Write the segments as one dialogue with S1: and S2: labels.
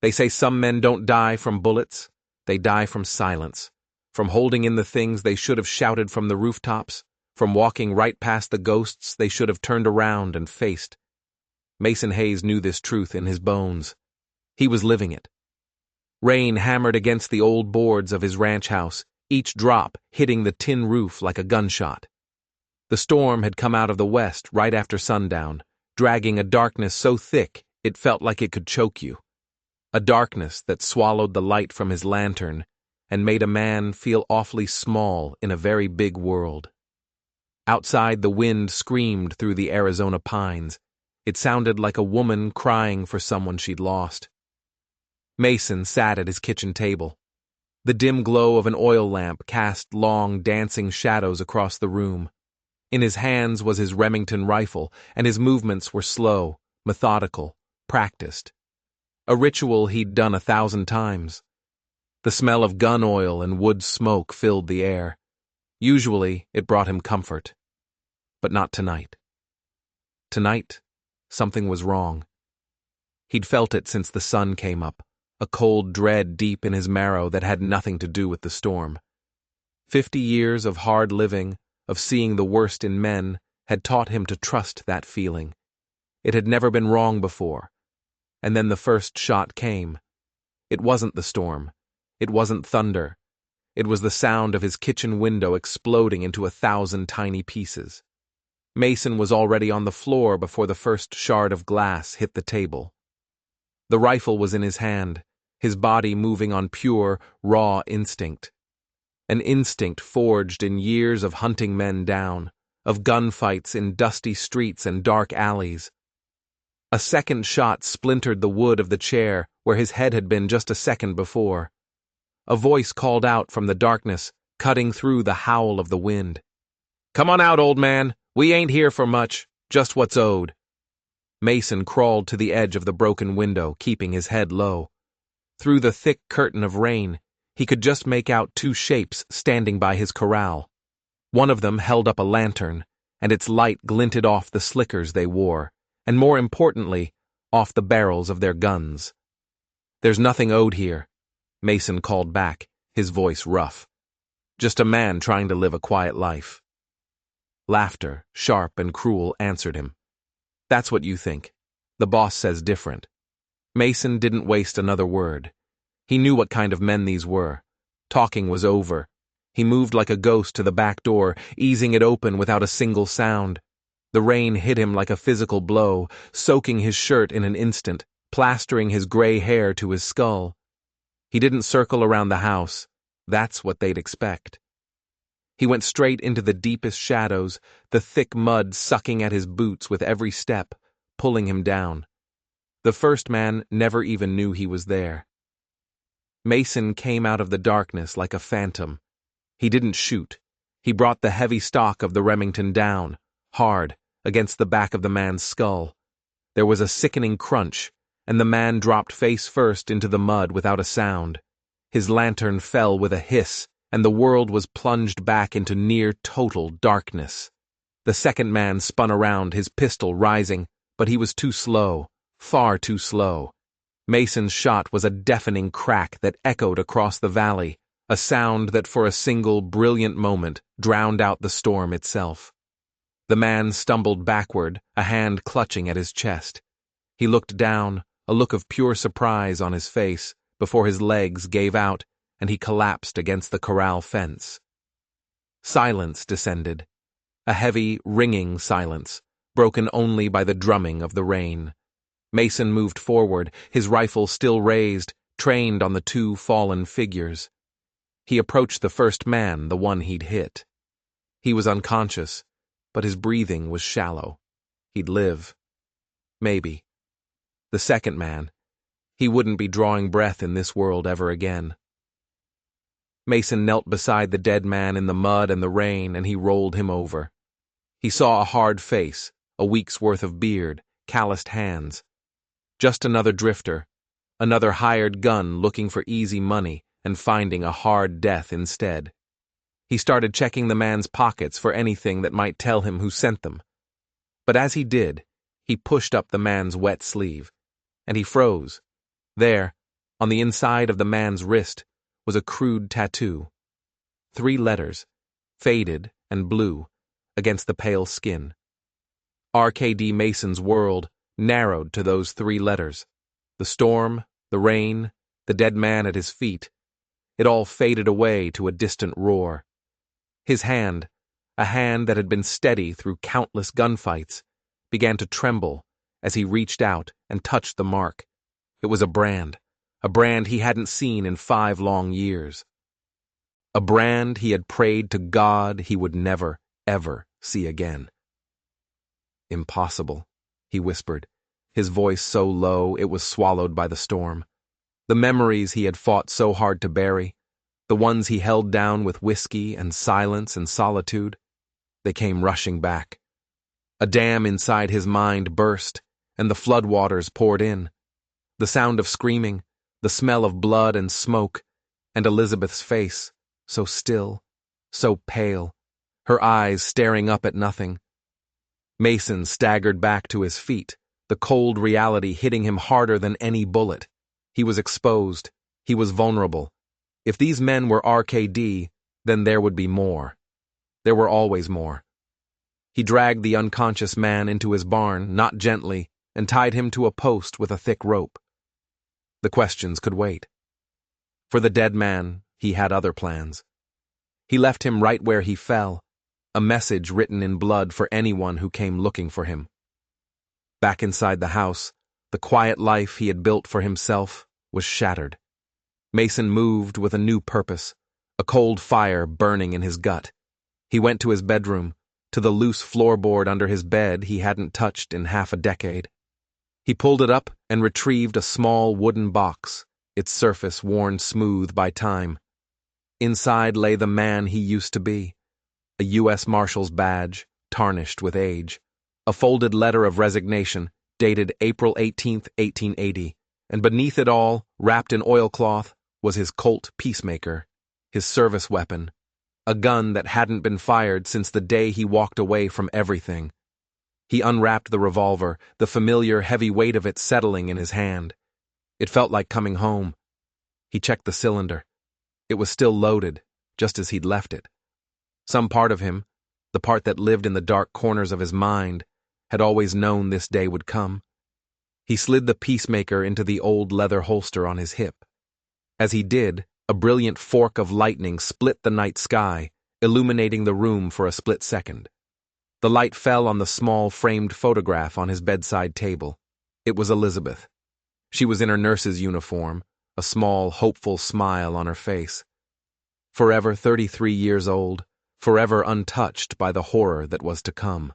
S1: They say some men don't die from bullets, they die from silence, from holding in the things they should have shouted from the rooftops, from walking right past the ghosts they should have turned around and faced. Mason Hayes knew this truth in his bones. He was living it. Rain hammered against the old boards of his ranch house, each drop hitting the tin roof like a gunshot. The storm had come out of the west right after sundown, dragging a darkness so thick it felt like it could choke you. A darkness that swallowed the light from his lantern and made a man feel awfully small in a very big world. Outside, the wind screamed through the Arizona pines. It sounded like a woman crying for someone she'd lost. Mason sat at his kitchen table. The dim glow of an oil lamp cast long, dancing shadows across the room. In his hands was his Remington rifle, and his movements were slow, methodical, practiced. A ritual he'd done 1,000 times. The smell of gun oil and wood smoke filled the air. Usually, it brought him comfort. But not tonight. Tonight, something was wrong. He'd felt it since the sun came up, a cold dread deep in his marrow that had nothing to do with the storm. 50 years of hard living, of seeing the worst in men, had taught him to trust that feeling. It had never been wrong before. And then the first shot came. It wasn't the storm. It wasn't thunder. It was the sound of his kitchen window exploding into 1,000 tiny pieces. Mason was already on the floor before the first shard of glass hit the table. The rifle was in his hand, his body moving on pure, raw instinct. An instinct forged in years of hunting men down, of gunfights in dusty streets and dark alleys. A second shot splintered the wood of the chair where his head had been just a second before. A voice called out from the darkness, cutting through the howl of the wind. "Come on out, old man. We ain't here for much, just what's owed." Mason crawled to the edge of the broken window, keeping his head low. Through the thick curtain of rain, he could just make out 2 shapes standing by his corral. One of them held up a lantern, and its light glinted off the slickers they wore, and more importantly, off the barrels of their guns. "There's nothing owed here," Mason called back, his voice rough. "Just a man trying to live a quiet life." Laughter, sharp and cruel, answered him. "That's what you think. The boss says different." Mason didn't waste another word. He knew what kind of men these were. Talking was over. He moved like a ghost to the back door, easing it open without a single sound. The rain hit him like a physical blow, soaking his shirt in an instant, plastering his gray hair to his skull. He didn't circle around the house. That's what they'd expect. He went straight into the deepest shadows, the thick mud sucking at his boots with every step, pulling him down. The first man never even knew he was there. Mason came out of the darkness like a phantom. He didn't shoot. He brought the heavy stock of the Remington down, hard, against the back of the man's skull. There was a sickening crunch, and the man dropped face first into the mud without a sound. His lantern fell with a hiss, and the world was plunged back into near total darkness. The second man spun around, his pistol rising, but he was too slow, far too slow. Mason's shot was a deafening crack that echoed across the valley, a sound that for a single, brilliant moment drowned out the storm itself. The man stumbled backward, a hand clutching at his chest. He looked down, a look of pure surprise on his face, before his legs gave out and he collapsed against the corral fence. Silence descended, a heavy, ringing silence, broken only by the drumming of the rain. Mason moved forward, his rifle still raised, trained on the 2 fallen figures. He approached the first man, the one he'd hit. He was unconscious, but his breathing was shallow. He'd live. Maybe. The second man, he wouldn't be drawing breath in this world ever again. Mason knelt beside the dead man in the mud and the rain, and he rolled him over. He saw a hard face, a week's worth of beard, calloused hands. Just another drifter, another hired gun looking for easy money and finding a hard death instead. He started checking the man's pockets for anything that might tell him who sent them. But as he did, he pushed up the man's wet sleeve, and he froze. There, On the inside of the man's wrist was a crude tattoo. 3 letters, faded and blue, against the pale skin. R.K.D. Mason's world narrowed to those 3 letters. The storm, the rain, the dead man at his feet, it all faded away to a distant roar. His hand, a hand that had been steady through countless gunfights, began to tremble as he reached out and touched the mark. It was a brand he hadn't seen in 5 long years. A brand he had prayed to God he would never, ever see again. "Impossible," he whispered, his voice so low it was swallowed by the storm. The memories he had fought so hard to bury, the ones he held down with whiskey and silence and solitude, they came rushing back. A dam inside his mind burst, and the floodwaters poured in. The sound of screaming, the smell of blood and smoke, and Elizabeth's face, so still, so pale, her eyes staring up at nothing. Mason staggered back to his feet, the cold reality hitting him harder than any bullet. He was exposed. He was vulnerable. If these men were RKD, then there would be more. There were always more. He dragged the unconscious man into his barn, not gently, and tied him to a post with a thick rope. The questions could wait. For the dead man, he had other plans. He left him right where he fell, a message written in blood for anyone who came looking for him. Back inside the house, the quiet life he had built for himself was shattered. Mason moved with a new purpose, a cold fire burning in his gut. He went to his bedroom, to the loose floorboard under his bed he hadn't touched in half a decade. He pulled it up and retrieved a small wooden box, its surface worn smooth by time. Inside lay the man he used to be, a U.S. Marshal's badge, tarnished with age, a folded letter of resignation, dated April 18, 1880, and beneath it all, wrapped in oilcloth, was his Colt Peacemaker, his service weapon, a gun that hadn't been fired since the day he walked away from everything. He unwrapped the revolver, the familiar heavy weight of it settling in his hand. It felt like coming home. He checked the cylinder. It was still loaded, just as he'd left it. Some part of him, the part that lived in the dark corners of his mind, had always known this day would come. He slid the Peacemaker into the old leather holster on his hip. As he did, a brilliant fork of lightning split the night sky, illuminating the room for a split second. The light fell on the small framed photograph on his bedside table. It was Elizabeth. She was in her nurse's uniform, a small, hopeful smile on her face. Forever 33 years old, forever untouched by the horror that was to come.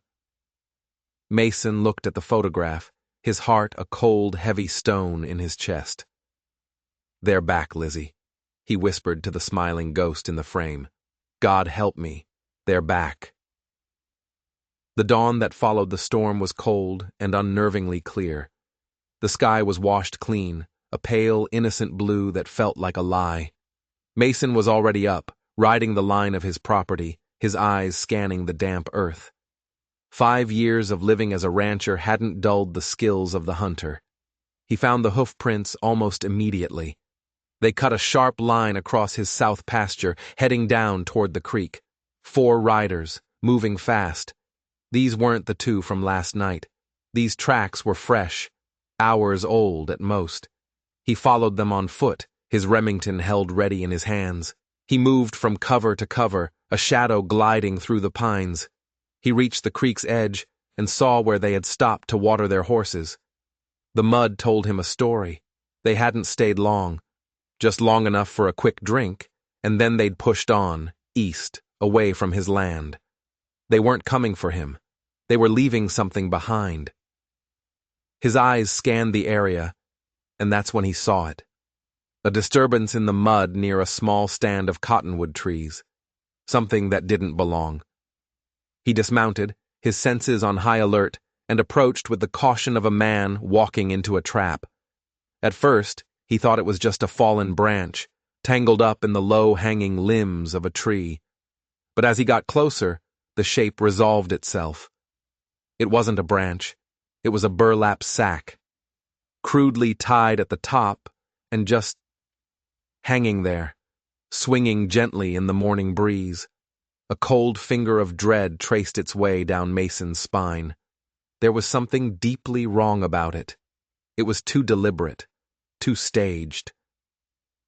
S1: Mason looked at the photograph, his heart a cold, heavy stone in his chest. "They're back, Lizzie," he whispered to the smiling ghost in the frame. "God help me, they're back." The dawn that followed the storm was cold and unnervingly clear. The sky was washed clean, a pale, innocent blue that felt like a lie. Mason was already up, riding the line of his property, his eyes scanning the damp earth. 5 years of living as a rancher hadn't dulled the skills of the hunter. He found the hoof prints almost immediately. They cut a sharp line across his south pasture, heading down toward the creek. 4 riders, moving fast. These weren't the 2 from last night. These tracks were fresh, hours old at most. He followed them on foot, his Remington held ready in his hands. He moved from cover to cover, a shadow gliding through the pines. He reached the creek's edge and saw where they had stopped to water their horses. The mud told him a story. They hadn't stayed long, just long enough for a quick drink, and then they'd pushed on, east, away from his land. They weren't coming for him. They were leaving something behind. His eyes scanned the area, and that's when he saw it. A disturbance in the mud near a small stand of cottonwood trees. Something that didn't belong. He dismounted, his senses on high alert, and approached with the caution of a man walking into a trap. At first, he thought it was just a fallen branch, tangled up in the low-hanging limbs of a tree. But as he got closer, the shape resolved itself. It wasn't a branch. It was a burlap sack. Crudely tied at the top, and just hanging there, swinging gently in the morning breeze. A cold finger of dread traced its way down Mason's spine. There was something deeply wrong about it. It was too deliberate, too staged.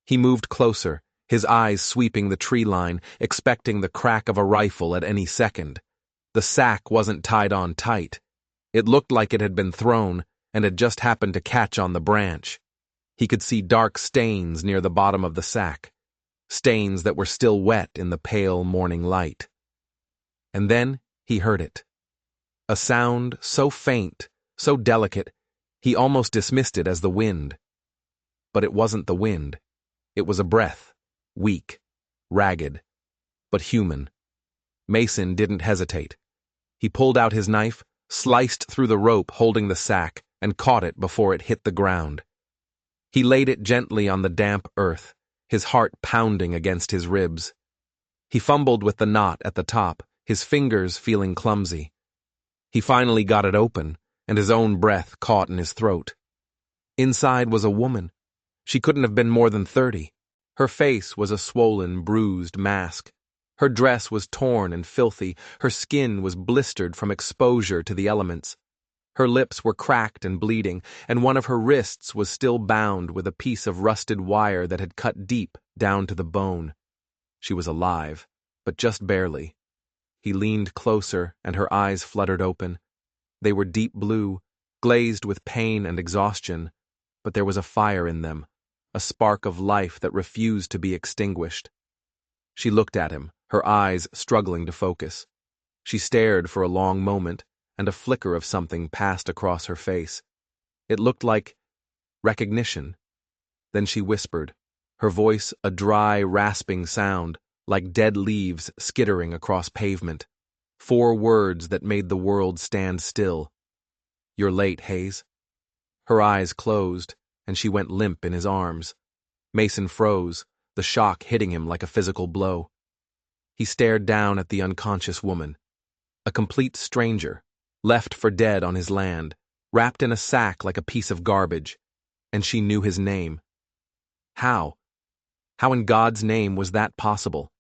S1: He moved closer, his eyes sweeping the tree line, expecting the crack of a rifle at any second. The sack wasn't tied on tight. It looked like it had been thrown, and had just happened to catch on the branch. He could see dark stains near the bottom of the sack, stains that were still wet in the pale morning light. And then he heard it. A sound so faint, so delicate, he almost dismissed it as the wind. But it wasn't the wind. It was a breath, weak, ragged, but human. Mason didn't hesitate. He pulled out his knife, sliced through the rope holding the sack, and caught it before it hit the ground. He laid it gently on the damp earth, his heart pounding against his ribs. He fumbled with the knot at the top, his fingers feeling clumsy. He finally got it open, and his own breath caught in his throat. Inside was a woman. She couldn't have been more than 30. Her face was a swollen, bruised mask. Her dress was torn and filthy, her skin was blistered from exposure to the elements. Her lips were cracked and bleeding, and one of her wrists was still bound with a piece of rusted wire that had cut deep down to the bone. She was alive, but just barely. He leaned closer, and her eyes fluttered open. They were deep blue, glazed with pain and exhaustion, but there was a fire in them, a spark of life that refused to be extinguished. She looked at him, her eyes struggling to focus. She stared for a long moment, and a flicker of something passed across her face. It looked like recognition. Then she whispered, her voice a dry, rasping sound, like dead leaves skittering across pavement. 4 words that made the world stand still. "You're late, Hayes." Her eyes closed, and she went limp in his arms. Mason froze, the shock hitting him like a physical blow. He stared down at the unconscious woman. A complete stranger, left for dead on his land, wrapped in a sack like a piece of garbage, and she knew his name. How? How in God's name was that possible?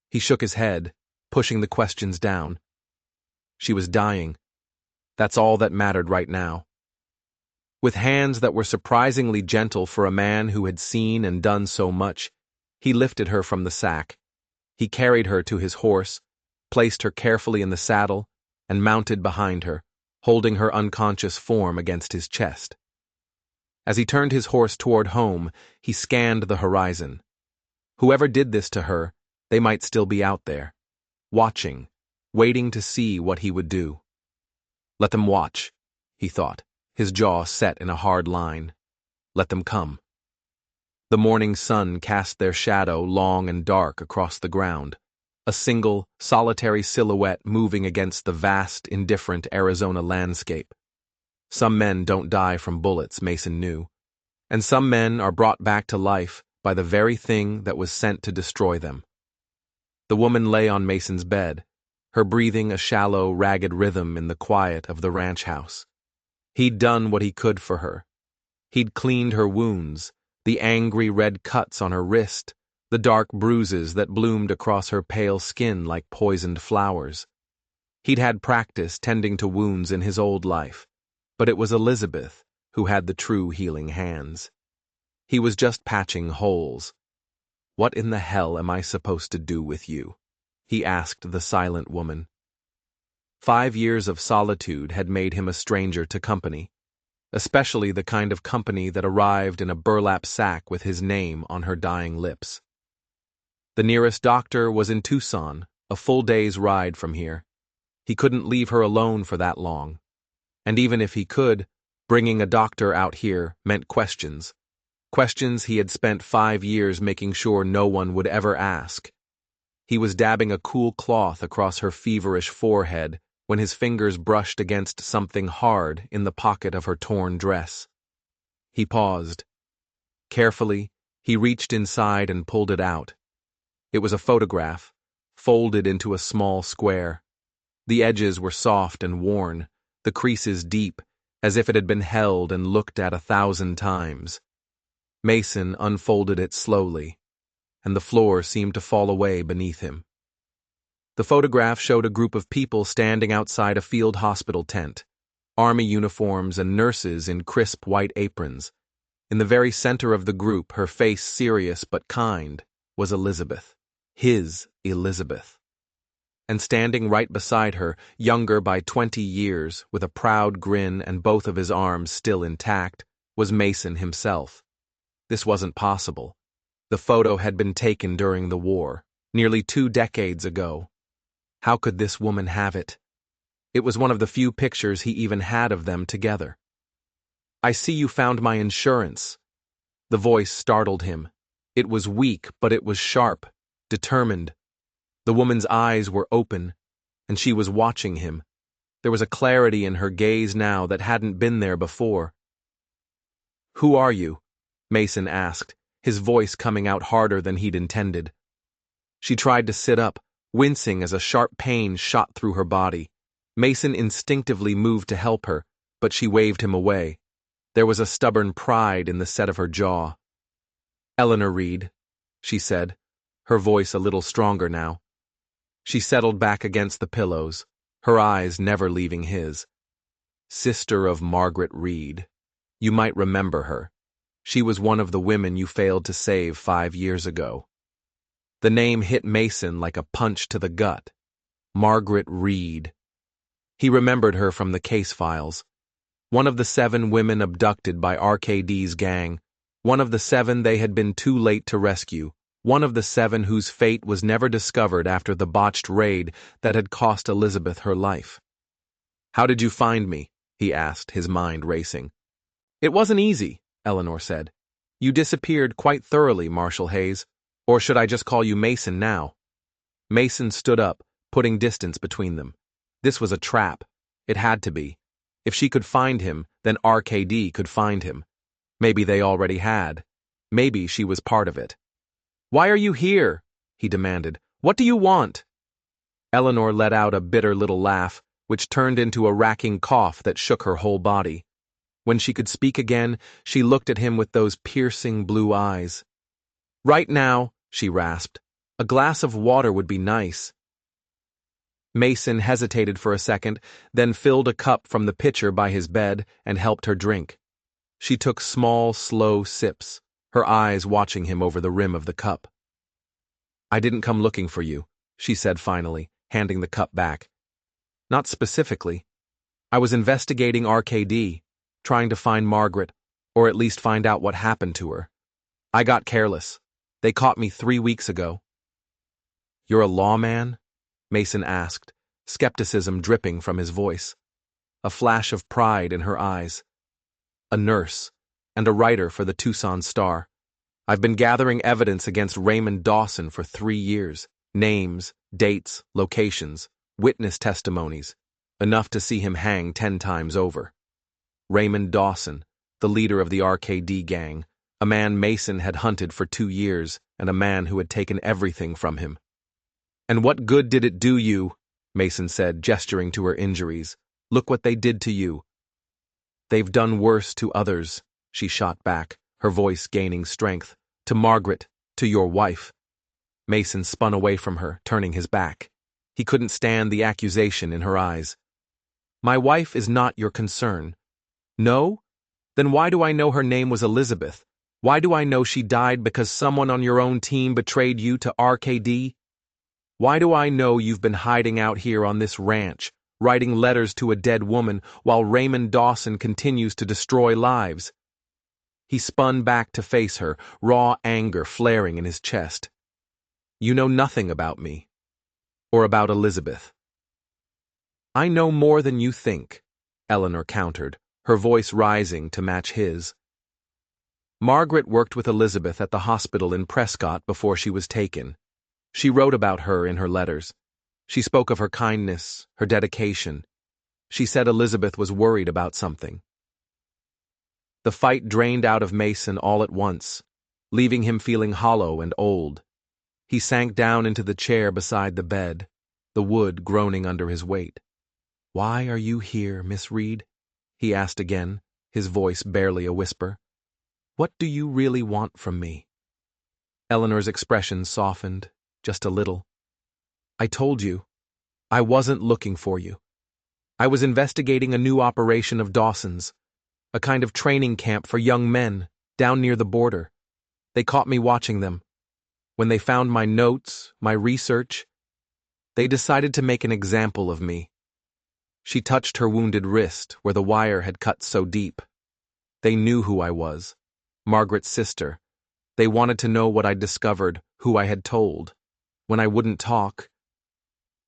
S1: He shook his head, pushing the questions down. She was dying. That's all that mattered right now. With hands that were surprisingly gentle for a man who had seen and done so much, he lifted her from the sack. He carried her to his horse, placed her carefully in the saddle, and mounted behind her, holding her unconscious form against his chest. As he turned his horse toward home, he scanned the horizon. Whoever did this to her, they might still be out there, watching, waiting to see what he would do. Let them watch, he thought, his jaw set in a hard line. Let them come. The morning sun cast their shadow long and dark across the ground, a single, solitary silhouette moving against the vast, indifferent Arizona landscape. Some men don't die from bullets, Mason knew, and some men are brought back to life by the very thing that was sent to destroy them. The woman lay on Mason's bed, her breathing a shallow, ragged rhythm in the quiet of the ranch house. He'd done what he could for her. He'd cleaned her wounds, the angry red cuts on her wrist, the dark bruises that bloomed across her pale skin like poisoned flowers. He'd had practice tending to wounds in his old life, but it was Elizabeth who had the true healing hands. He was just patching holes. "What in the hell am I supposed to do with you?" he asked the silent woman. 5 years of solitude had made him a stranger to company, especially the kind of company that arrived in a burlap sack with his name on her dying lips. The nearest doctor was in Tucson, a full day's ride from here. He couldn't leave her alone for that long. And even if he could, bringing a doctor out here meant questions. Questions he had spent 5 years making sure no one would ever ask. He was dabbing a cool cloth across her feverish forehead when his fingers brushed against something hard in the pocket of her torn dress. He paused. Carefully, he reached inside and pulled it out. It was a photograph, folded into a small square. The edges were soft and worn, the creases deep, as if it had been held and looked at 1,000 times. Mason unfolded it slowly, and the floor seemed to fall away beneath him. The photograph showed a group of people standing outside a field hospital tent, army uniforms and nurses in crisp white aprons. In the very center of the group, her face serious but kind, was Elizabeth. His Elizabeth. And standing right beside her, younger by 20 years, with a proud grin and both of his arms still intact, was Mason himself. This wasn't possible. The photo had been taken during the war, nearly 2 decades ago. How could this woman have it? It was one of the few pictures he even had of them together. "I see you found my insurance." The voice startled him. It was weak, but it was sharp, determined. The woman's eyes were open, and she was watching him. There was a clarity in her gaze now that hadn't been there before. "Who are you?" Mason asked, his voice coming out harder than he'd intended. She tried to sit up, wincing as a sharp pain shot through her body. Mason instinctively moved to help her, but she waved him away. There was a stubborn pride in the set of her jaw. "Eleanor Reed," she said, her voice a little stronger now. She settled back against the pillows, her eyes never leaving his. "Sister of Margaret Reed. You might remember her. She was one of the women you failed to save 5 years ago." The name hit Mason like a punch to the gut. Margaret Reed. He remembered her from the case files. One of the 7 women abducted by RKD's gang. One of the 7 they had been too late to rescue. One of the 7 whose fate was never discovered after the botched raid that had cost Elizabeth her life. "How did you find me?" he asked, his mind racing. "It wasn't easy," Eleanor said. "You disappeared quite thoroughly, Marshal Hayes. Or should I just call you Mason now?" Mason stood up, putting distance between them. This was a trap. It had to be. If she could find him, then RKD could find him. Maybe they already had. Maybe she was part of it. "Why are you here?" he demanded. "What do you want?" Eleanor let out a bitter little laugh, which turned into a racking cough that shook her whole body. When she could speak again, she looked at him with those piercing blue eyes. "Right now," she rasped, "a glass of water would be nice." Mason hesitated for a second, then filled a cup from the pitcher by his bed and helped her drink. She took small, slow sips, her eyes watching him over the rim of the cup. "I didn't come looking for you," she said finally, handing the cup back. "Not specifically. I was investigating RKD, trying to find Margaret, or at least find out what happened to her. I got careless. They caught me 3 weeks ago." "You're a lawman?" Mason asked, skepticism dripping from his voice. A flash of pride in her eyes. "A nurse, and a writer for the Tucson Star. I've been gathering evidence against Raymond Dawson for 3 years. Names, dates, locations, witness testimonies. Enough to see him hang 10 times over. Raymond Dawson, the leader of the RKD gang, a man Mason had hunted for 2 years, and a man who had taken everything from him. "And what good did it do you?" Mason said, gesturing to her injuries. "Look what they did to you." "They've done worse to others," she shot back, her voice gaining strength. "To Margaret, to your wife." Mason spun away from her, turning his back. He couldn't stand the accusation in her eyes. "My wife is not your concern." "No? Then why do I know her name was Elizabeth? Why do I know she died because someone on your own team betrayed you to RKD? Why do I know you've been hiding out here on this ranch, writing letters to a dead woman while Raymond Dawson continues to destroy lives?" He spun back to face her, raw anger flaring in his chest. "You know nothing about me. Or about Elizabeth." "I know more than you think," Eleanor countered, her voice rising to match his. "Margaret worked with Elizabeth at the hospital in Prescott before she was taken. She wrote about her in her letters. She spoke of her kindness, her dedication. She said Elizabeth was worried about something." The fight drained out of Mason all at once, leaving him feeling hollow and old. He sank down into the chair beside the bed, the wood groaning under his weight. "Why are you here, Miss Reed?" he asked again, his voice barely a whisper. What do you really want from me? Eleanor's expression softened, just a little. I told you, I wasn't looking for you. I was investigating a new operation of Dawson's, a kind of training camp for young men, down near the border. They caught me watching them. When they found my notes, my research, they decided to make an example of me. She touched her wounded wrist where the wire had cut so deep. They knew who I was, Margaret's sister. They wanted to know what I'd discovered, who I had told. When I wouldn't talk,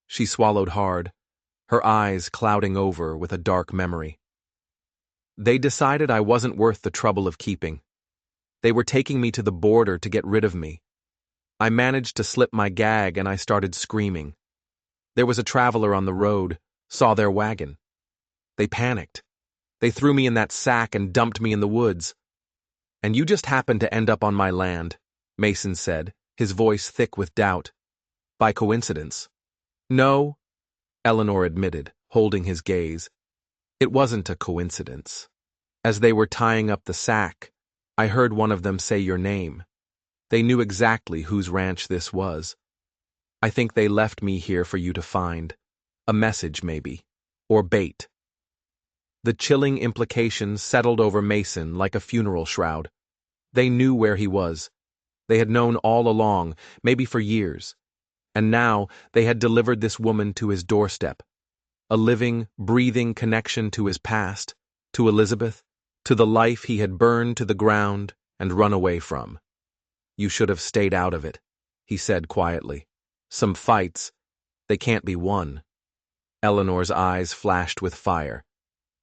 S1: she swallowed hard, her eyes clouding over with a dark memory. They decided I wasn't worth the trouble of keeping. They were taking me to the border to get rid of me. I managed to slip my gag and I started screaming. There was a traveler on the road, saw their wagon. They panicked. They threw me in that sack and dumped me in the woods. And you just happened to end up on my land, Mason said, his voice thick with doubt. By coincidence. No, Eleanor admitted, holding his gaze. It wasn't a coincidence. As they were tying up the sack, I heard one of them say your name. They knew exactly whose ranch this was. I think they left me here for you to find. A message, maybe. Or bait. The chilling implications settled over Mason like a funeral shroud. They knew where he was. They had known all along, maybe for years. And now they had delivered this woman to his doorstep. A living, breathing connection to his past, to Elizabeth, to the life he had burned to the ground and run away from. You should have stayed out of it, he said quietly. Some fights, they can't be won. Eleanor's eyes flashed with fire.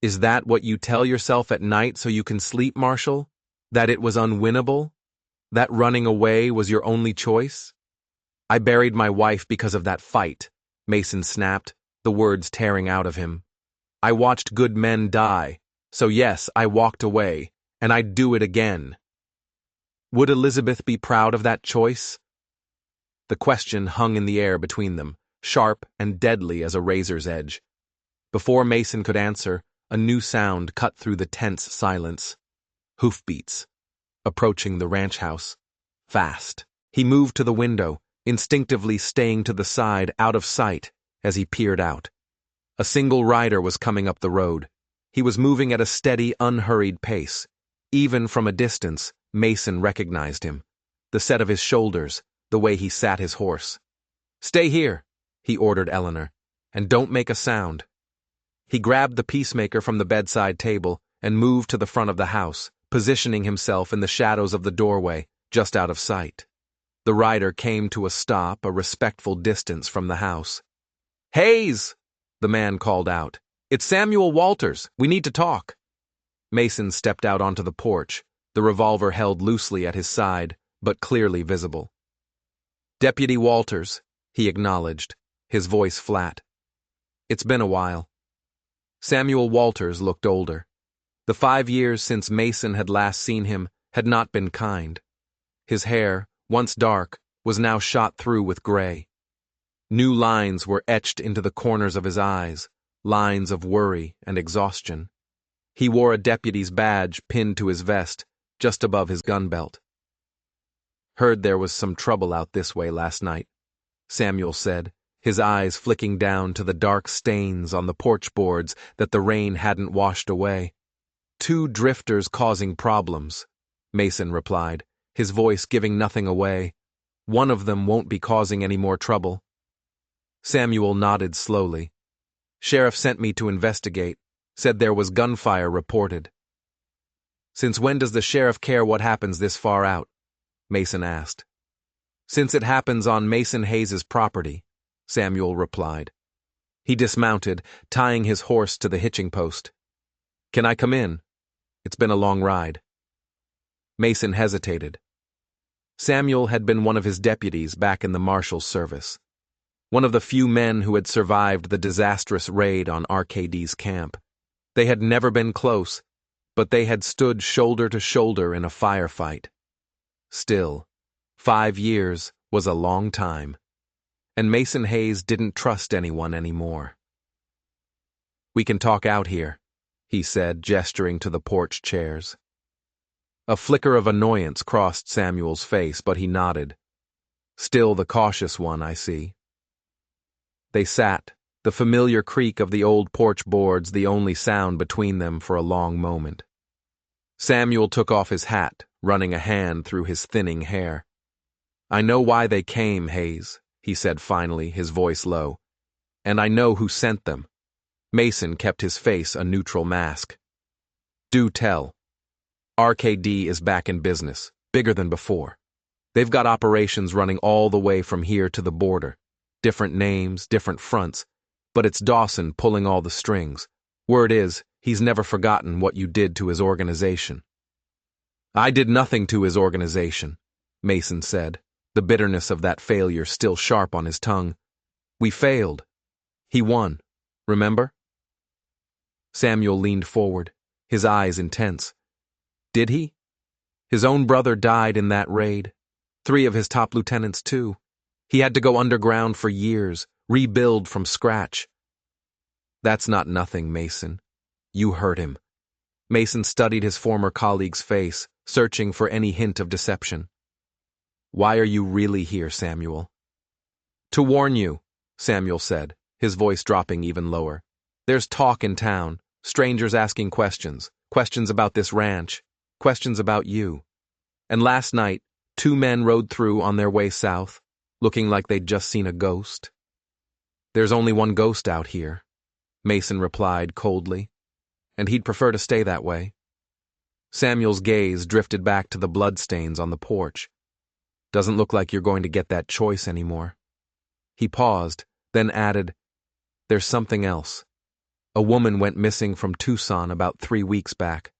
S1: Is that what you tell yourself at night so you can sleep, Marshall? That it was unwinnable? That running away was your only choice? I buried my wife because of that fight, Mason snapped, the words tearing out of him. I watched good men die, so yes, I walked away, and I'd do it again. Would Elizabeth be proud of that choice? The question hung in the air between them, sharp and deadly as a razor's edge. Before Mason could answer, a new sound cut through the tense silence. Hoofbeats. Approaching the ranch house. Fast. He moved to the window, instinctively staying to the side, out of sight, as he peered out. A single rider was coming up the road. He was moving at a steady, unhurried pace. Even from a distance, Mason recognized him. The set of his shoulders, the way he sat his horse. Stay here, he ordered Eleanor, and don't make a sound. He grabbed the peacemaker from the bedside table and moved to the front of the house, positioning himself in the shadows of the doorway, just out of sight. The rider came to a stop, a respectful distance from the house. Hayes! The man called out. It's Samuel Walters. We need to talk. Mason stepped out onto the porch, the revolver held loosely at his side, but clearly visible. Deputy Walters, he acknowledged, his voice flat. It's been a while. Samuel Walters looked older. The 5 years since Mason had last seen him had not been kind. His hair, once dark, was now shot through with gray. New lines were etched into the corners of his eyes, lines of worry and exhaustion. He wore a deputy's badge pinned to his vest, just above his gun belt. Heard there was some trouble out this way last night, Samuel said, his eyes flicking down to the dark stains on the porch boards that the rain hadn't washed away. 2 drifters causing problems, Mason replied, his voice giving nothing away. One of them won't be causing any more trouble. Samuel nodded slowly. Sheriff sent me to investigate, said there was gunfire reported. Since when does the sheriff care what happens this far out? Mason asked. Since it happens on Mason Hayes's property, Samuel replied. He dismounted, tying his horse to the hitching post. Can I come in? It's been a long ride. Mason hesitated. Samuel had been one of his deputies back in the marshal's service. One of the few men who had survived the disastrous raid on RKD's camp. They had never been close, but they had stood shoulder to shoulder in a firefight. Still, 5 years was a long time, and Mason Hayes didn't trust anyone anymore. We can talk out here, he said, gesturing to the porch chairs. A flicker of annoyance crossed Samuel's face, but he nodded. Still the cautious one, I see. They sat, the familiar creak of the old porch boards the only sound between them for a long moment. Samuel took off his hat, running a hand through his thinning hair. I know why they came, Hayes, he said finally, his voice low. And I know who sent them. Mason kept his face a neutral mask. Do tell. RKD is back in business, bigger than before. They've got operations running all the way from here to the border. Different names, different fronts, but it's Dawson pulling all the strings. Word is, he's never forgotten what you did to his organization. I did nothing to his organization, Mason said, the bitterness of that failure still sharp on his tongue. We failed. He won, remember? Samuel leaned forward, his eyes intense. Did he? His own brother died in that raid. 3 of his top lieutenants, too. He had to go underground for years, rebuild from scratch. That's not nothing, Mason. You hurt him. Mason studied his former colleague's face, searching for any hint of deception. Why are you really here, Samuel? To warn you, Samuel said, his voice dropping even lower. There's talk in town, strangers asking questions, questions about this ranch, questions about you. And last night, 2 men rode through on their way south, looking like they'd just seen a ghost. There's only one ghost out here, Mason replied coldly, and he'd prefer to stay that way. Samuel's gaze drifted back to the bloodstains on the porch. Doesn't look like you're going to get that choice anymore. He paused, then added, There's something else. A woman went missing from Tucson about 3 weeks back.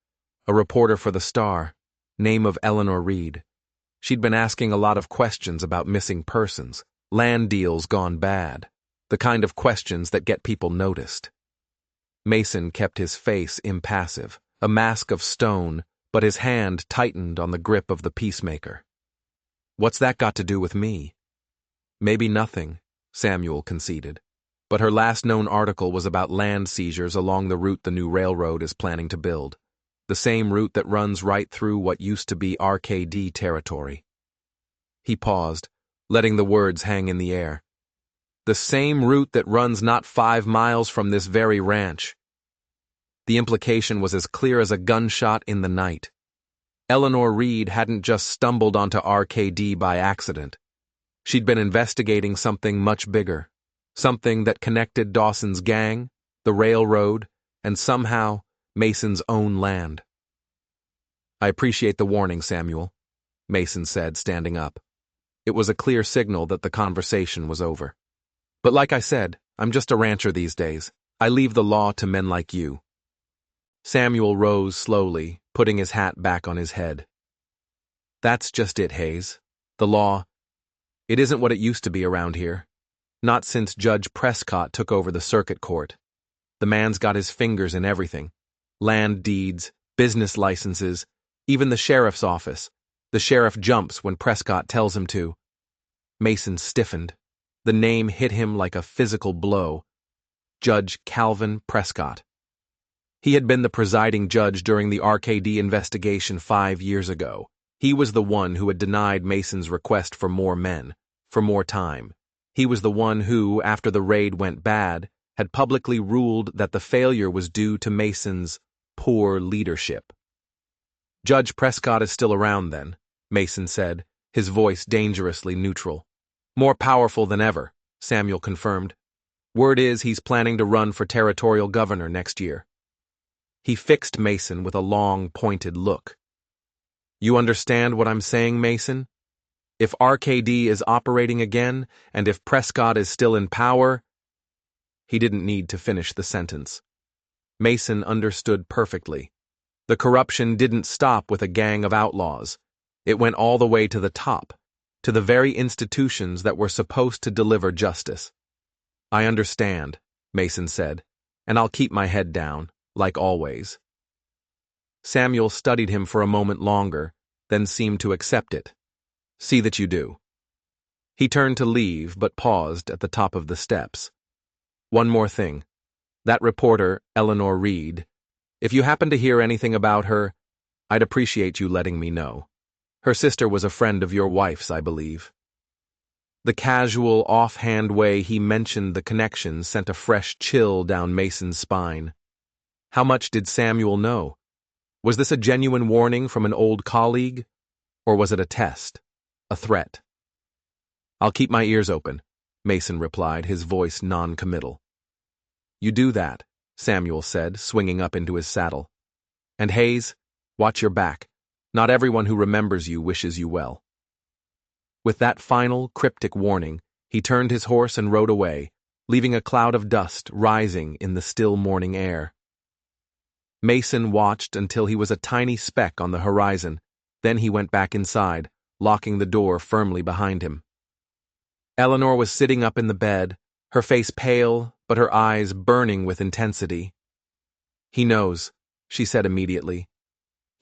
S1: A reporter for the Star, name of Eleanor Reed. She'd been asking a lot of questions about missing persons, land deals gone bad, the kind of questions that get people noticed. Mason kept his face impassive, a mask of stone, but his hand tightened on the grip of the peacemaker. What's that got to do with me? Maybe nothing, Samuel conceded. But her last known article was about land seizures along the route the new railroad is planning to build. The same route that runs right through what used to be RKD territory. He paused, letting the words hang in the air. The same route that runs not 5 miles from this very ranch. The implication was as clear as a gunshot in the night. Eleanor Reed hadn't just stumbled onto RKD by accident. She'd been investigating something much bigger, something that connected Dawson's gang, the railroad, and somehow Mason's own land. I appreciate the warning, Samuel, Mason said, standing up. It was a clear signal that the conversation was over. But like I said, I'm just a rancher these days. I leave the law to men like you. Samuel rose slowly, putting his hat back on his head. That's just it, Hayes. The law, it isn't what it used to be around here. Not since Judge Prescott took over the circuit court. The man's got his fingers in everything. Land deeds, business licenses, even the sheriff's office. The sheriff jumps when Prescott tells him to. Mason stiffened. The name hit him like a physical blow. Judge Calvin Prescott. He had been the presiding judge during the RKD investigation 5 years ago. He was the one who had denied Mason's request for more men, for more time. He was the one who, after the raid went bad, had publicly ruled that the failure was due to Mason's poor leadership. Judge Prescott is still around then, Mason said, his voice dangerously neutral. More powerful than ever, Samuel confirmed. Word is he's planning to run for territorial governor next year. He fixed Mason with a long, pointed look. You understand what I'm saying, Mason? If RKD is operating again, and if Prescott is still in power... He didn't need to finish the sentence. Mason understood perfectly. The corruption didn't stop with a gang of outlaws. It went all the way to the top, to the very institutions that were supposed to deliver justice. I understand, Mason said, and I'll keep my head down, like always. Samuel studied him for a moment longer, then seemed to accept it. See that you do. He turned to leave, but paused at the top of the steps. One more thing. That reporter, Eleanor Reed, if you happen to hear anything about her, I'd appreciate you letting me know. Her sister was a friend of your wife's, I believe." The casual, offhand way he mentioned the connection sent a fresh chill down Mason's spine. How much did Samuel know? Was this a genuine warning from an old colleague? Or was it a test? A threat? "I'll keep my ears open," Mason replied, his voice non-committal. "You do that," Samuel said, swinging up into his saddle. "And Hayes, watch your back. Not everyone who remembers you wishes you well." With that final, cryptic warning, he turned his horse and rode away, leaving a cloud of dust rising in the still morning air. Mason watched until he was a tiny speck on the horizon, then he went back inside, locking the door firmly behind him. Eleanor was sitting up in the bed, her face pale, but her eyes burning with intensity. "He knows," she said immediately.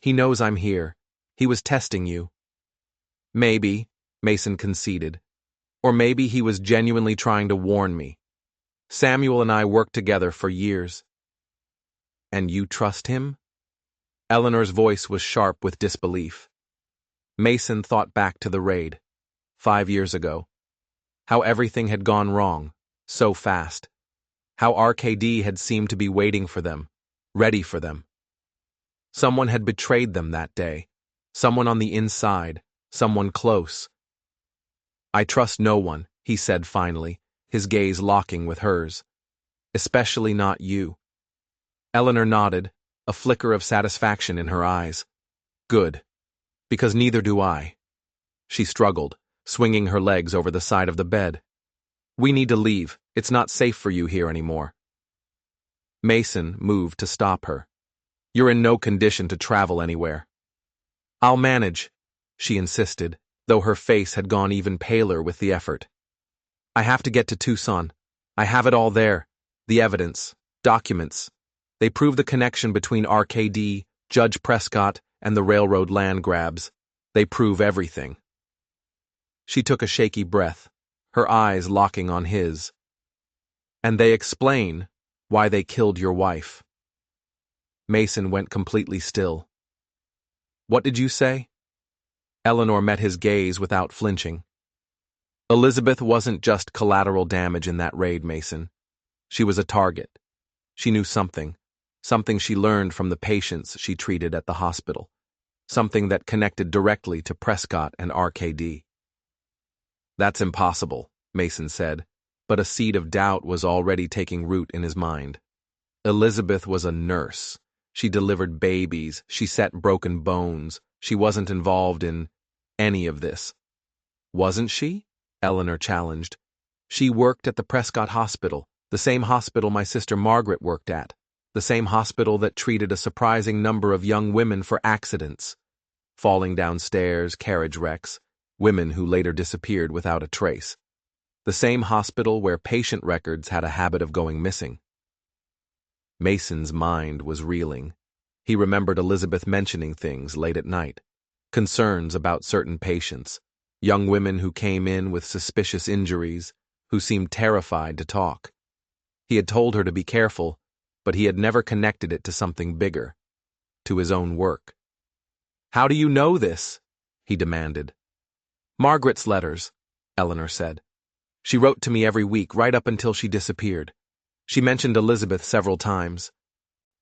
S1: "He knows I'm here. He was testing you." "Maybe," Mason conceded. "Or maybe he was genuinely trying to warn me. Samuel and I worked together for years." "And you trust him?" Eleanor's voice was sharp with disbelief. Mason thought back to the raid, 5 years ago. How everything had gone wrong, so fast. How RKD had seemed to be waiting for them, ready for them. Someone had betrayed them that day. Someone on the inside, someone close. "I trust no one," he said finally, his gaze locking with hers. "Especially not you." Eleanor nodded, a flicker of satisfaction in her eyes. "Good. Because neither do I." She struggled, swinging her legs over the side of the bed. "We need to leave. It's not safe for you here anymore." Mason moved to stop her. "You're in no condition to travel anywhere." "I'll manage," she insisted, though her face had gone even paler with the effort. "I have to get to Tucson. I have it all there. The evidence, documents. They prove the connection between RKD, Judge Prescott, and the railroad land grabs. They prove everything." She took a shaky breath, her eyes locking on his. "And they explain why they killed your wife." Mason went completely still. "What did you say?" Eleanor met his gaze without flinching. "Elizabeth wasn't just collateral damage in that raid, Mason. She was a target. She knew something she learned from the patients she treated at the hospital, something that connected directly to Prescott and RKD." "That's impossible," Mason said, but a seed of doubt was already taking root in his mind. Elizabeth was a nurse. She delivered babies, she set broken bones, she wasn't involved in any of this. "Wasn't she?" Eleanor challenged. "She worked at the Prescott Hospital, the same hospital my sister Margaret worked at, the same hospital that treated a surprising number of young women for accidents, falling downstairs, carriage wrecks, women who later disappeared without a trace. The same hospital where patient records had a habit of going missing." Mason's mind was reeling. He remembered Elizabeth mentioning things late at night, concerns about certain patients, young women who came in with suspicious injuries, who seemed terrified to talk. He had told her to be careful, but he had never connected it to something bigger, to his own work. "How do you know this?" he demanded. "Margaret's letters," Eleanor said. "She wrote to me every week right up until she disappeared. She mentioned Elizabeth several times.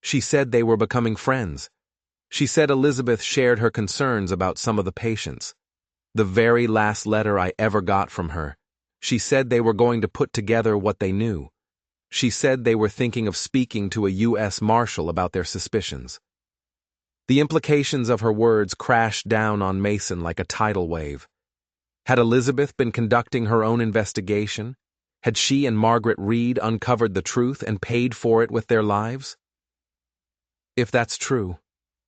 S1: She said they were becoming friends. She said Elizabeth shared her concerns about some of the patients. The very last letter I ever got from her, she said they were going to put together what they knew. She said they were thinking of speaking to a U.S. Marshal about their suspicions." The implications of her words crashed down on Mason like a tidal wave. Had Elizabeth been conducting her own investigation? Had she and Margaret Reed uncovered the truth and paid for it with their lives? "If that's true,"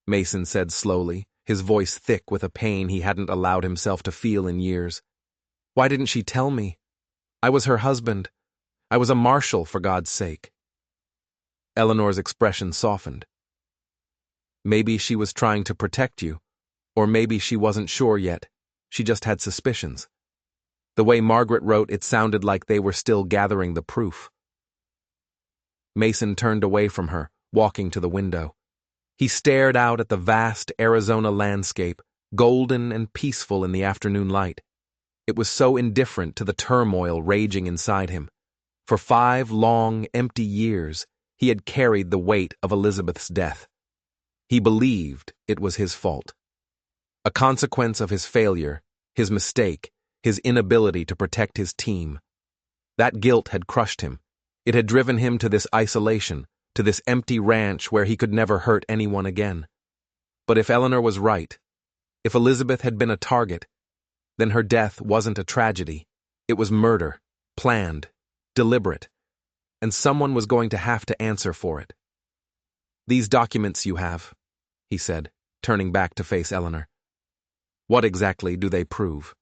S1: Mason said slowly, his voice thick with a pain he hadn't allowed himself to feel in years, "why didn't she tell me? I was her husband. I was a marshal, for God's sake." Eleanor's expression softened. "Maybe she was trying to protect you, or maybe she wasn't sure yet. She just had suspicions. The way Margaret wrote, it sounded like they were still gathering the proof." Mason turned away from her, walking to the window. He stared out at the vast Arizona landscape, golden and peaceful in the afternoon light. It was so indifferent to the turmoil raging inside him. For 5 long, empty years, he had carried the weight of Elizabeth's death. He believed it was his fault. A consequence of his failure, his mistake, his inability to protect his team. That guilt had crushed him. It had driven him to this isolation, to this empty ranch where he could never hurt anyone again. But if Eleanor was right, if Elizabeth had been a target, then her death wasn't a tragedy. It was murder, planned, deliberate, and someone was going to have to answer for it. "These documents you have," he said, turning back to face Eleanor. "What exactly do they prove?"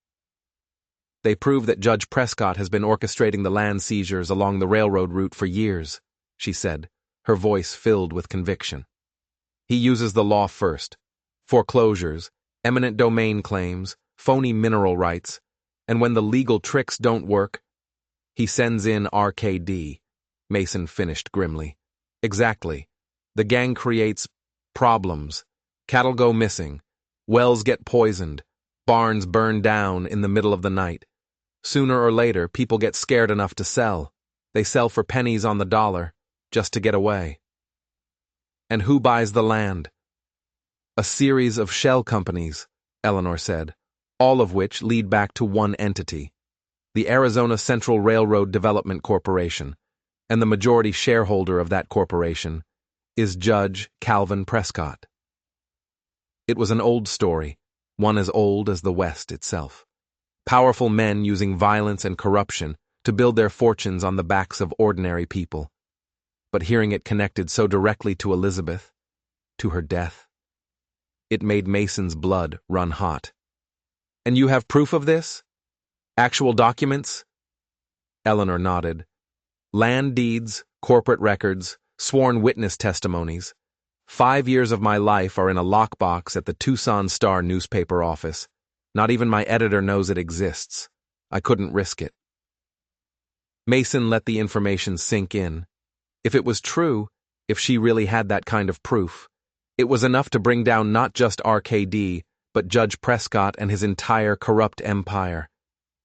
S1: "They prove that Judge Prescott has been orchestrating the land seizures along the railroad route for years," she said, her voice filled with conviction. "He uses the law first. Foreclosures, eminent domain claims, phony mineral rights, and when the legal tricks don't work, he sends in RKD," Mason finished grimly. "Exactly. The gang creates problems. Cattle go missing. Wells get poisoned. Barns burn down in the middle of the night. Sooner or later, people get scared enough to sell. They sell for pennies on the dollar, just to get away. And who buys the land? A series of shell companies," Eleanor said, "all of which lead back to one entity, the Arizona Central Railroad Development Corporation, and the majority shareholder of that corporation is Judge Calvin Prescott." It was an old story, one as old as the West itself. Powerful men using violence and corruption to build their fortunes on the backs of ordinary people. But hearing it connected so directly to Elizabeth, to her death, it made Mason's blood run hot. "And you have proof of this? Actual documents?" Eleanor nodded. "Land deeds, corporate records, sworn witness testimonies. 5 years of my life are in a lockbox at the Tucson Star newspaper office. Not even my editor knows it exists. I couldn't risk it." Mason let the information sink in. If it was true, if she really had that kind of proof, it was enough to bring down not just RKD, but Judge Prescott and his entire corrupt empire.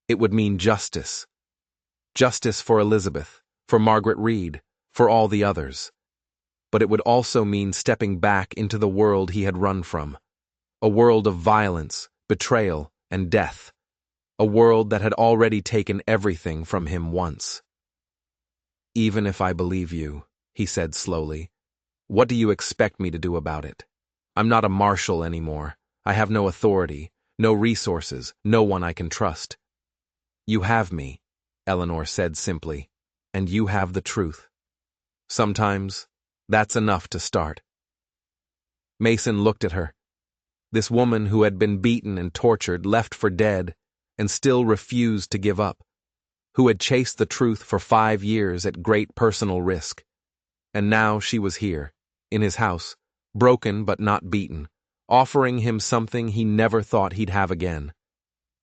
S1: It would mean justice. Justice for Elizabeth, for Margaret Reed, for all the others. But it would also mean stepping back into the world he had run from. A world of violence, betrayal, and death. A world that had already taken everything from him once. "Even if I believe you," he said slowly, "what do you expect me to do about it? I'm not a marshal anymore. I have no authority, no resources, no one I can trust." "You have me," Eleanor said simply, "and you have the truth. Sometimes, that's enough to start." Mason looked at her. This woman who had been beaten and tortured, left for dead, and still refused to give up. Who had chased the truth for 5 years at great personal risk. And now she was here, in his house, broken but not beaten, offering him something he never thought he'd have again.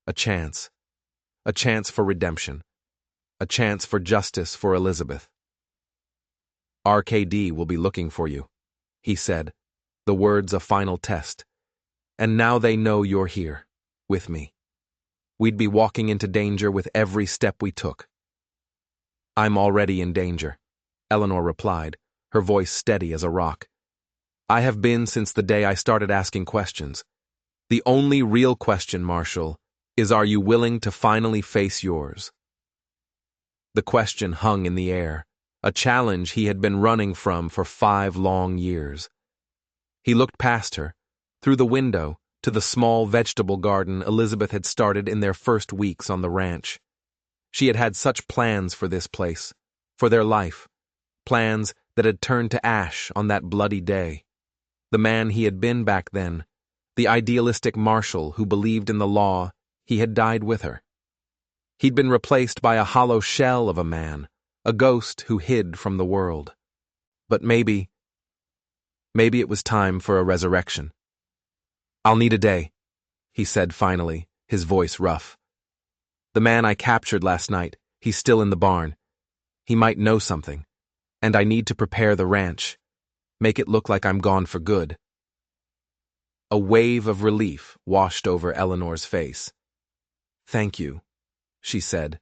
S1: A chance. A chance for redemption. A chance for justice for Elizabeth. "RKD will be looking for you," he said, the words a final test. "And now they know you're here, with me. We'd be walking into danger with every step we took." "I'm already in danger," Eleanor replied, her voice steady as a rock. "I have been since the day I started asking questions. The only real question, Marshal, is are you willing to finally face yours?" The question hung in the air, a challenge he had been running from for 5 long years. He looked past her, through the window, to the small vegetable garden Elizabeth had started in their first weeks on the ranch. She had had such plans for this place, for their life, plans that had turned to ash on that bloody day. The man he had been back then, the idealistic marshal who believed in the law, he had died with her. He'd been replaced by a hollow shell of a man, a ghost who hid from the world. But maybe it was time for a resurrection. "I'll need a day," he said finally, his voice rough. "The man I captured last night, he's still in the barn. He might know something, and I need to prepare the ranch. Make it look like I'm gone for good." A wave of relief washed over Eleanor's face. "Thank you," she said,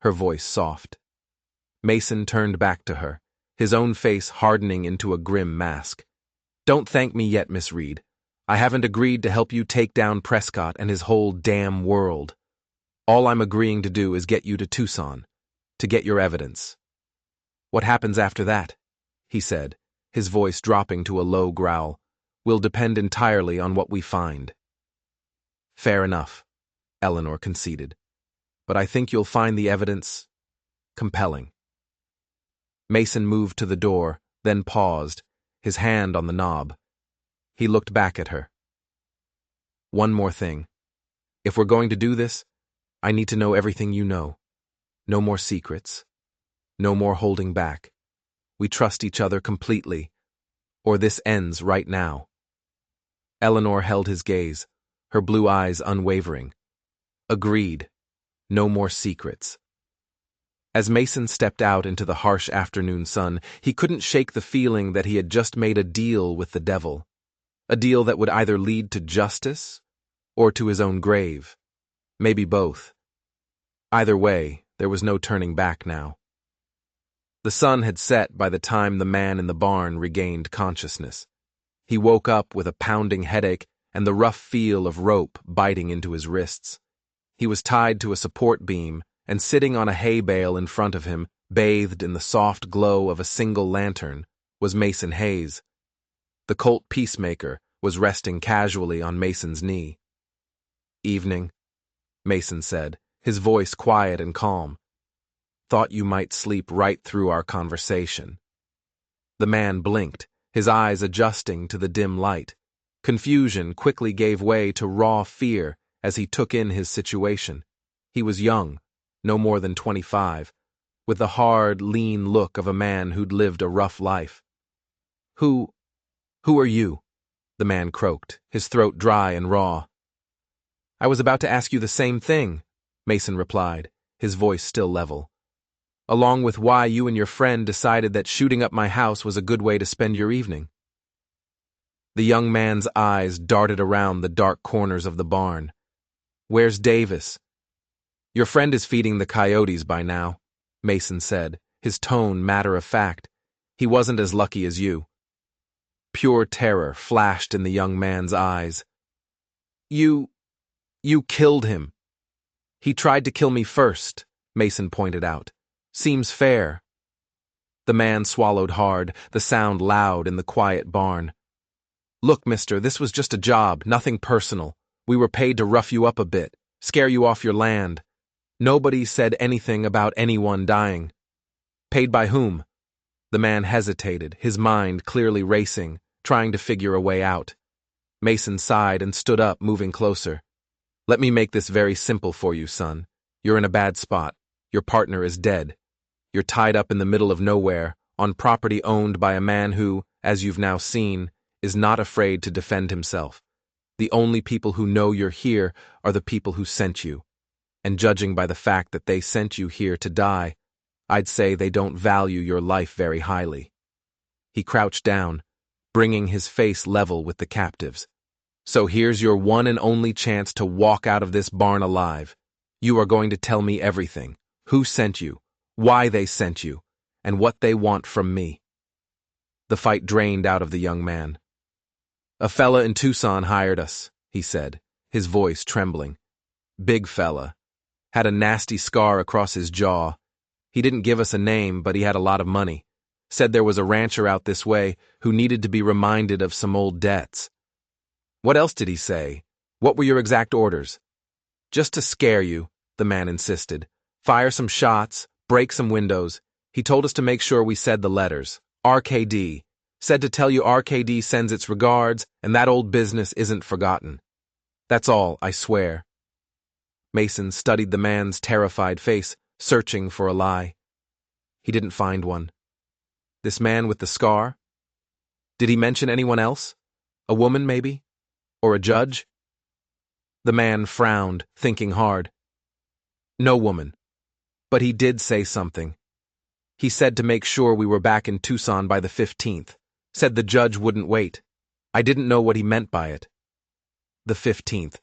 S1: her voice soft. Mason turned back to her, his own face hardening into a grim mask. "Don't thank me yet, Miss Reed. I haven't agreed to help you take down Prescott and his whole damn world. All I'm agreeing to do is get you to Tucson, to get your evidence." "What happens after that?" he said, his voice dropping to a low growl. "Will depend entirely on what we find." "Fair enough," Eleanor conceded. "But I think you'll find the evidence compelling." Mason moved to the door, then paused, his hand on the knob. He looked back at her. "One more thing. If we're going to do this, I need to know everything you know. No more secrets. No more holding back. We trust each other completely, or this ends right now." Eleanor held his gaze, her blue eyes unwavering. "Agreed. No more secrets." As Mason stepped out into the harsh afternoon sun, he couldn't shake the feeling that he had just made a deal with the devil. A deal that would either lead to justice or to his own grave. Maybe both. Either way, there was no turning back now. The sun had set by the time the man in the barn regained consciousness. He woke up with a pounding headache and the rough feel of rope biting into his wrists. He was tied to a support beam, and sitting on a hay bale in front of him, bathed in the soft glow of a single lantern, was Mason Hayes. The Colt Peacemaker was resting casually on Mason's knee. "Evening," Mason said, his voice quiet and calm. "Thought you might sleep right through our conversation." The man blinked, his eyes adjusting to the dim light. Confusion quickly gave way to raw fear as he took in his situation. He was young, no more than 25, with the hard, lean look of a man who'd lived a rough life. Who are you?" the man croaked, his throat dry and raw. "I was about to ask you the same thing," Mason replied, his voice still level. "Along with why you and your friend decided that shooting up my house was a good way to spend your evening." The young man's eyes darted around the dark corners of the barn. "Where's Davis?" "Your friend is feeding the coyotes by now," Mason said, his tone matter of fact. "He wasn't as lucky as you." Pure terror flashed in the young man's eyes. You killed him." "He tried to kill me first," Mason pointed out. "Seems fair." The man swallowed hard, the sound loud in the quiet barn. "Look, mister, this was just a job, nothing personal. We were paid to rough you up a bit, scare you off your land. Nobody said anything about anyone dying." "Paid by whom?" The man hesitated, his mind clearly racing, trying to figure a way out. Mason sighed and stood up, moving closer. "Let me make this very simple for you, son. You're in a bad spot. Your partner is dead. You're tied up in the middle of nowhere, on property owned by a man who, as you've now seen, is not afraid to defend himself. The only people who know you're here are the people who sent you. And judging by the fact that they sent you here to die, I'd say they don't value your life very highly." He crouched down, bringing his face level with the captives. "So here's your one and only chance to walk out of this barn alive. You are going to tell me everything. Who sent you, why they sent you, and what they want from me." The fight drained out of the young man. "A fella in Tucson hired us," he said, his voice trembling. "Big fella. Had a nasty scar across his jaw. He didn't give us a name, but he had a lot of money. Said there was a rancher out this way who needed to be reminded of some old debts." "What else did he say? What were your exact orders?" "Just to scare you," the man insisted. "Fire some shots, break some windows. He told us to make sure we said the letters. RKD. Said to tell you RKD sends its regards, and that old business isn't forgotten. That's all, I swear." Mason studied the man's terrified face, searching for a lie. He didn't find one. This man with the scar? Did he mention anyone else? A woman, maybe? Or a judge? The man frowned, thinking hard. "No woman. But he did say something. He said to make sure we were back in Tucson by the 15th. Said the judge wouldn't wait. I didn't know what he meant by it. The 15th.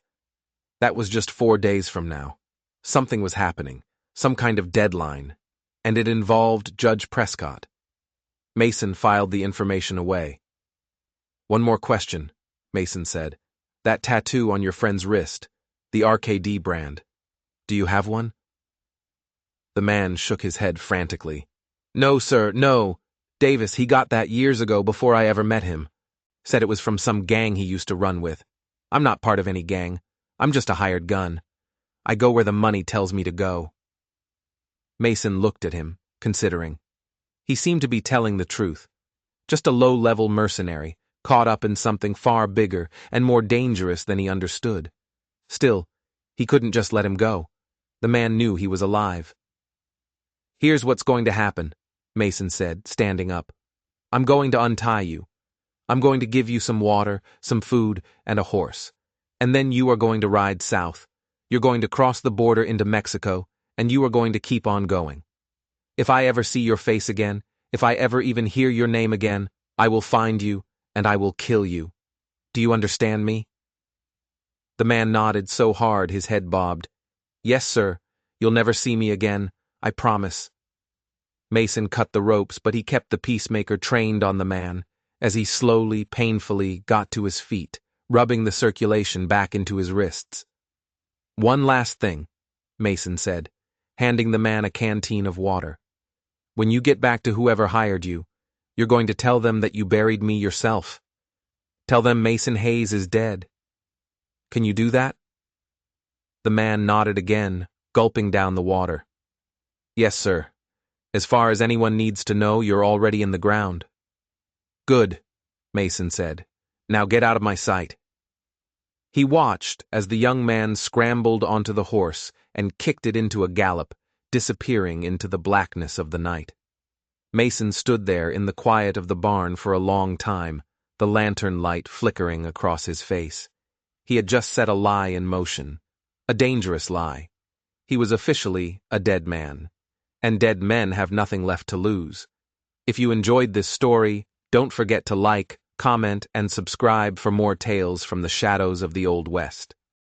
S1: That was just 4 days from now. Something was happening, some kind of deadline, and it involved Judge Prescott. Mason filed the information away. One more question, Mason said. That tattoo on your friend's wrist, the RKD brand. Do you have one? The man shook his head frantically. No, sir, no. Davis, he got that years ago before I ever met him. Said it was from some gang he used to run with. I'm not part of any gang. I'm just a hired gun. I go where the money tells me to go. Mason looked at him, considering. He seemed to be telling the truth. Just a low-level mercenary, caught up in something far bigger and more dangerous than he understood. Still, he couldn't just let him go. The man knew he was alive. Here's what's going to happen, Mason said, standing up. I'm going to untie you. I'm going to give you some water, some food, and a horse. And then you are going to ride south. You're going to cross the border into Mexico, and you are going to keep on going. If I ever see your face again, if I ever even hear your name again, I will find you, and I will kill you. Do you understand me? The man nodded so hard his head bobbed. Yes, sir. You'll never see me again. I promise. Mason cut the ropes, but he kept the peacemaker trained on the man, as he slowly, painfully got to his feet, rubbing the circulation back into his wrists. One last thing, Mason said, handing the man a canteen of water. When you get back to whoever hired you, you're going to tell them that you buried me yourself. Tell them Mason Hayes is dead. Can you do that? The man nodded again, gulping down the water. Yes, sir. As far as anyone needs to know, you're already in the ground. Good, Mason said. Now get out of my sight. He watched as the young man scrambled onto the horse and kicked it into a gallop, disappearing into the blackness of the night. Mason stood there in the quiet of the barn for a long time, the lantern light flickering across his face. He had just set a lie in motion, a dangerous lie. He was officially a dead man, and dead men have nothing left to lose. If you enjoyed this story, don't forget to like, comment, and subscribe for more tales from the shadows of the Old West.